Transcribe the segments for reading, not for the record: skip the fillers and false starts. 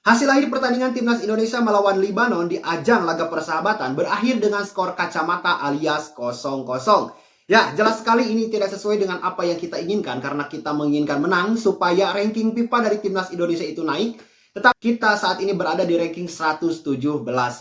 Hasil akhir pertandingan timnas Indonesia melawan Libanon di ajang laga persahabatan berakhir dengan skor kacamata alias 0-0. Ya, jelas sekali ini tidak sesuai dengan apa yang kita inginkan karena kita menginginkan menang supaya ranking FIFA dari timnas Indonesia itu naik. Tetapi kita saat ini berada di ranking 117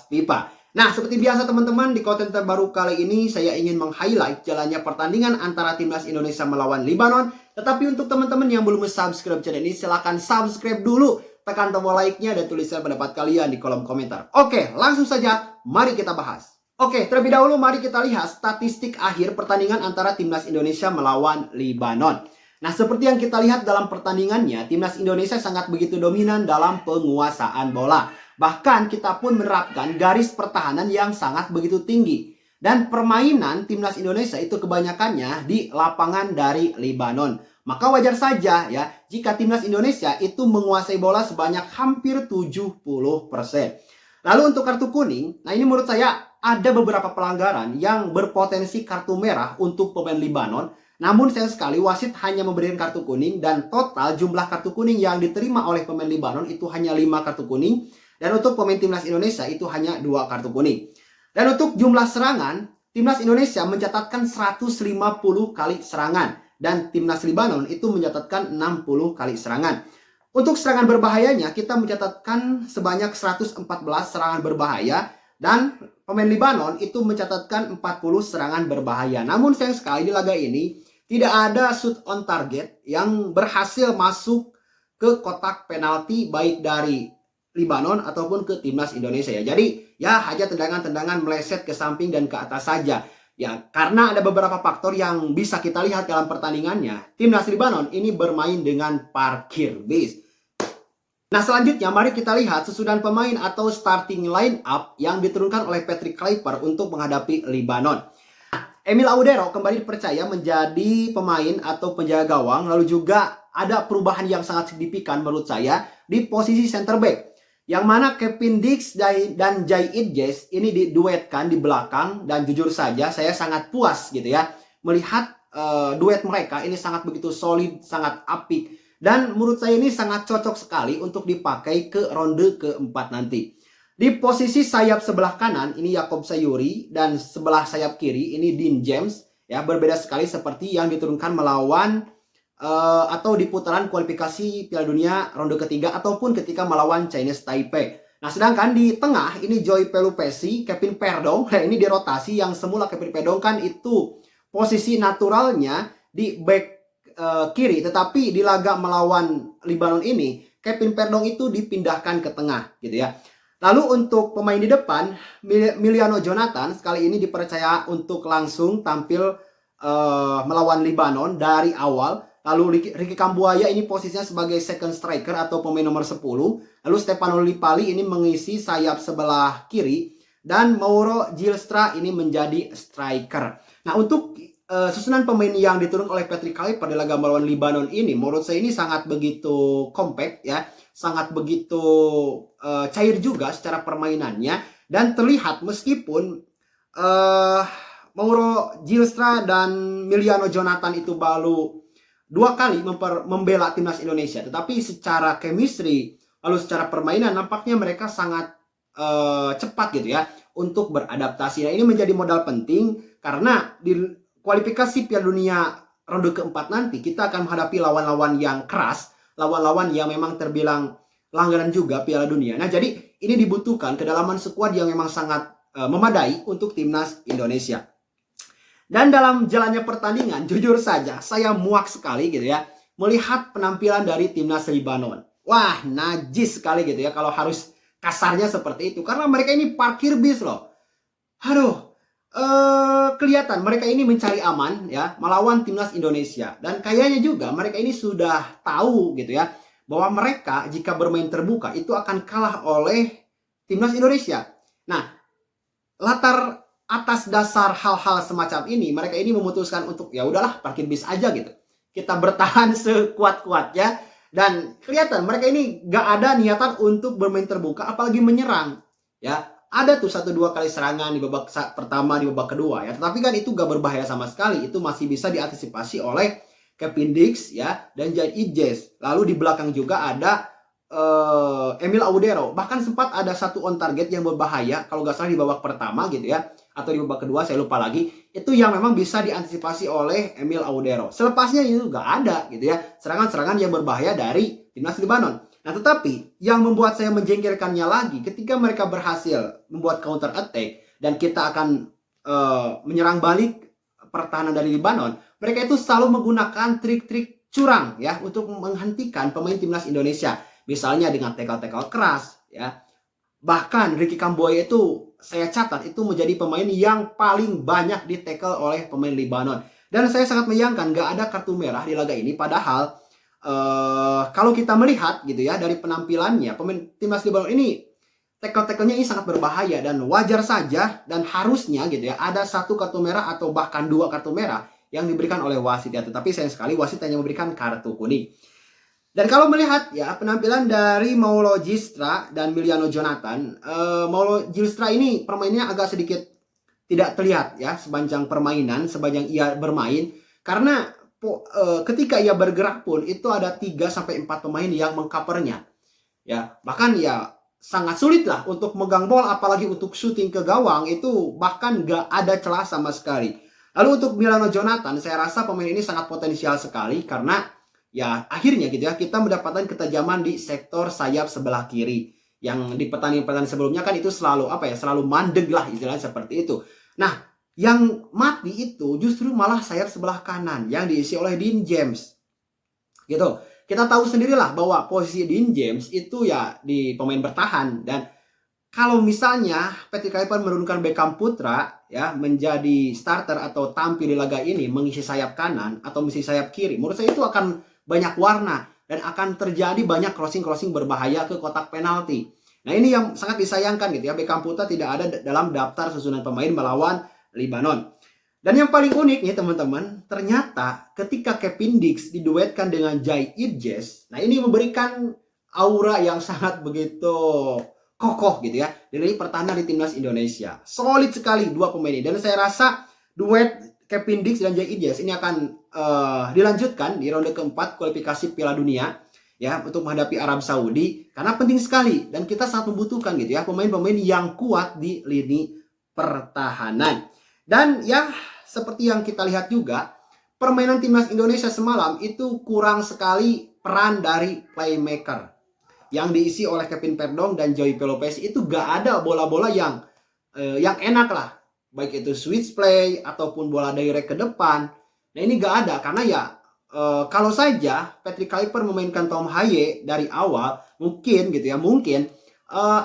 FIFA. Nah, seperti biasa teman-teman, di konten terbaru kali ini saya ingin meng-highlight jalannya pertandingan antara timnas Indonesia melawan Libanon. Tetapi untuk teman-teman yang belum subscribe channel ini, silahkan subscribe dulu. Tekan tombol like-nya dan tuliskan pendapat kalian di kolom komentar. Oke, langsung saja mari kita bahas. Oke, terlebih dahulu mari kita lihat statistik akhir pertandingan antara timnas Indonesia melawan Libanon. Nah, seperti yang kita lihat dalam pertandingannya, timnas Indonesia sangat begitu dominan dalam penguasaan bola. Bahkan kita pun menerapkan garis pertahanan yang sangat begitu tinggi. Dan permainan timnas Indonesia itu kebanyakannya di lapangan dari Libanon. Maka wajar saja ya jika timnas Indonesia itu menguasai bola sebanyak hampir 70%. Lalu untuk kartu kuning, nah ini menurut saya ada beberapa pelanggaran yang berpotensi kartu merah untuk pemain Libanon. Namun sayang sekali wasit hanya memberikan kartu kuning dan total jumlah kartu kuning yang diterima oleh pemain Libanon itu hanya 5 kartu kuning. Dan untuk pemain timnas Indonesia itu hanya 2 kartu kuning. Dan untuk jumlah serangan, timnas Indonesia mencatatkan 150 kali serangan. Dan timnas Libanon itu mencatatkan 60 kali serangan. Untuk serangan berbahayanya kita mencatatkan sebanyak 114 serangan berbahaya. Dan pemain Libanon itu mencatatkan 40 serangan berbahaya. Namun sayang sekali di laga ini tidak ada shoot on target yang berhasil masuk ke kotak penalti baik dari Libanon ataupun ke timnas Indonesia ya. Jadi ya hanya tendangan-tendangan meleset ke samping dan ke atas saja. Ya, karena ada beberapa faktor yang bisa kita lihat dalam pertandingannya. Timnas Libanon ini bermain dengan parkir bis. Nah, selanjutnya mari kita lihat susunan pemain atau starting line up yang diturunkan oleh Patrick Kluivert untuk menghadapi Libanon. Emil Audero kembali dipercaya menjadi pemain atau penjaga gawang. Lalu juga ada perubahan yang sangat signifikan menurut saya di posisi center back. Yang mana Kevin Dix dan Jai Idjes ini diduetkan di belakang. Dan jujur saja saya sangat puas gitu ya melihat duet mereka ini sangat begitu solid, sangat apik. Dan menurut saya ini sangat cocok sekali untuk dipakai ke ronde keempat nanti. Di posisi sayap sebelah kanan ini Yakob Sayuri. Dan sebelah sayap kiri ini Dean James. Ya, berbeda sekali seperti yang diturunkan melawan atau di putaran kualifikasi Piala Dunia ronde ketiga ataupun ketika melawan Chinese Taipei. Nah, sedangkan di tengah ini Joy Pelupesi, Kevin Perdong. Nah, ini dirotasi yang semula Kevin Perdong kan itu posisi naturalnya di back kiri, tetapi di laga melawan Libanon ini Kevin Perdong itu dipindahkan ke tengah gitu ya. Lalu untuk pemain di depan Miliano Jonathan sekali ini dipercaya untuk langsung tampil melawan Libanon dari awal. Lalu Ricky Kambuaya ini posisinya sebagai second striker atau pemain nomor 10. Lalu Stefano Lipali ini mengisi sayap sebelah kiri. Dan Mauro Gilstra ini menjadi striker. Nah, untuk susunan pemain yang diturunkan oleh Patrick Kluivert pada laga melawan Libanon ini menurut saya ini sangat begitu compact ya. Sangat begitu cair juga secara permainannya. Dan terlihat meskipun Mauro Gilstra dan Miliano Jonathan itu baru 2 kali membela timnas Indonesia, tetapi secara chemistry lalu secara permainan nampaknya mereka sangat cepat gitu ya untuk beradaptasi. Nah, ini menjadi modal penting karena di kualifikasi Piala Dunia ronde keempat nanti kita akan menghadapi lawan-lawan yang keras, lawan-lawan yang memang terbilang langganan juga Piala Dunia. Nah, jadi ini dibutuhkan kedalaman skuad yang memang sangat memadai untuk timnas Indonesia. Dan dalam jalannya pertandingan, jujur saja saya muak sekali gitu ya melihat penampilan dari timnas Libanon. Wah, najis sekali gitu ya kalau harus kasarnya seperti itu. Karena mereka ini parkir bis loh. Aduh, kelihatan mereka ini mencari aman ya melawan timnas Indonesia. Dan kayaknya juga mereka ini sudah tahu gitu ya bahwa mereka jika bermain terbuka itu akan kalah oleh timnas Indonesia. Nah, latar atas dasar hal-hal semacam ini mereka ini memutuskan untuk ya udahlah parkir bis aja gitu. Kita bertahan sekuat-kuatnya dan kelihatan mereka ini gak ada niatan untuk bermain terbuka apalagi menyerang. Ya, ada tuh 1-2 kali serangan di babak pertama, di babak kedua ya. Tetapi kan itu gak berbahaya sama sekali. Itu masih bisa diantisipasi oleh Kevin Dix ya dan Jai Idjes. Lalu di belakang juga ada Emil Audero. Bahkan sempat ada satu on target yang berbahaya, kalau nggak salah di babak pertama gitu ya, atau di babak kedua, saya lupa lagi. Itu yang memang bisa diantisipasi oleh Emil Audero. Selepasnya itu nggak ada gitu ya, serangan-serangan yang berbahaya dari timnas Libanon. Nah, tetapi yang membuat saya menjengkelkannya lagi, ketika mereka berhasil membuat counter attack dan kita akan menyerang balik pertahanan dari Libanon, mereka itu selalu menggunakan trik-trik curang ya untuk menghentikan pemain timnas Indonesia. Misalnya dengan tackle-tackle keras ya. Bahkan Ricky Kambuaya itu saya catat itu menjadi pemain yang paling banyak di tackle oleh pemain Libanon. Dan saya sangat menyayangkan gak ada kartu merah di laga ini, padahal kalau kita melihat gitu ya dari penampilannya, pemain timnas Libanon ini tackle-tacklenya ini sangat berbahaya, dan wajar saja dan harusnya gitu ya ada satu kartu merah atau bahkan 2 kartu merah yang diberikan oleh wasit ya. Tetapi sayang sekali wasit hanya memberikan kartu kuning. Dan kalau melihat ya penampilan dari Maulo Gistra dan Miliano Jonathan, Maulo Gistra ini permainnya agak sedikit tidak terlihat ya sepanjang permainan, sepanjang ia bermain, karena ketika ia bergerak pun itu ada 3-4 pemain yang mengcovernya. Ya, bahkan ya sangat sulit lah untuk megang bola, apalagi untuk syuting ke gawang itu bahkan gak ada celah sama sekali. Lalu untuk Miliano Jonathan, saya rasa pemain ini sangat potensial sekali karena ya akhirnya gitu ya kita mendapatkan ketajaman di sektor sayap sebelah kiri, yang di pertandingan sebelumnya kan itu selalu selalu mandeg lah istilahnya seperti itu. Nah, yang mati itu justru malah sayap sebelah kanan yang diisi oleh Dean James gitu. Kita tahu sendirilah bahwa posisi Dean James itu ya di pemain bertahan, dan kalau misalnya Patrick Kluivert menurunkan Beckham Putra ya menjadi starter atau tampil di laga ini mengisi sayap kanan atau mengisi sayap kiri, menurut saya itu akan banyak warna dan akan terjadi banyak crossing-crossing berbahaya ke kotak penalti. Nah, ini yang sangat disayangkan gitu ya, Beckham Putra tidak ada dalam daftar susunan pemain melawan Libanon. Dan yang paling unik nih teman-teman, ternyata ketika Kevin Dix diduetkan dengan Jai Idjes, nah ini memberikan aura yang sangat begitu kokoh gitu ya dari pertahanan di timnas Indonesia. Solid sekali dua pemain ini, dan saya rasa duet Kevin Dix dan Jai Idjes ini akan dilanjutkan di ronde keempat kualifikasi Piala Dunia ya untuk menghadapi Arab Saudi, karena penting sekali dan kita sangat membutuhkan gitu ya pemain-pemain yang kuat di lini pertahanan. Dan ya seperti yang kita lihat juga, permainan timnas Indonesia semalam itu kurang sekali peran dari playmaker yang diisi oleh Kevin Perdong dan Joey Pelopes. Itu gak ada bola-bola yang enak lah, baik itu switch play ataupun bola direct ke depan. Nah, ini gak ada karena ya kalau saja Patrick Kluivert memainkan Tom Haye dari awal, mungkin gitu ya,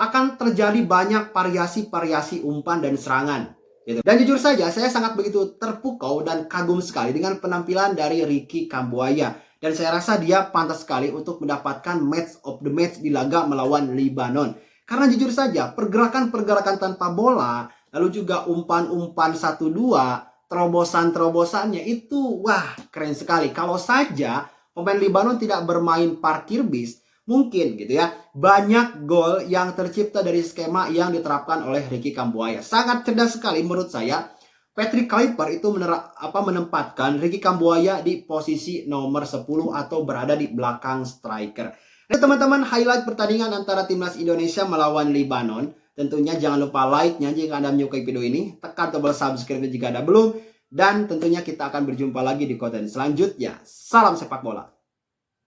akan terjadi banyak variasi-variasi umpan dan serangan gitu. Dan jujur saja saya sangat begitu terpukau dan kagum sekali dengan penampilan dari Ricky Kambuaya, dan saya rasa dia pantas sekali untuk mendapatkan match of the match di laga melawan Libanon. Karena jujur saja pergerakan-pergerakan tanpa bola, lalu juga umpan-umpan 1-2, terobosan-terobosannya itu wah keren sekali. Kalau saja pemain Libanon tidak bermain parkir bis, mungkin gitu ya banyak gol yang tercipta dari skema yang diterapkan oleh Ricky Kambuaya. Sangat cerdas sekali menurut saya Patrick Kluivert itu menempatkan Ricky Kambuaya di posisi nomor 10 atau berada di belakang striker. Nah teman-teman, highlight pertandingan antara timnas Indonesia melawan Libanon. Tentunya jangan lupa like-nya jika Anda menyukai video ini, tekan tombol subscribe jika Anda belum, dan tentunya kita akan berjumpa lagi di konten selanjutnya. Salam sepak bola.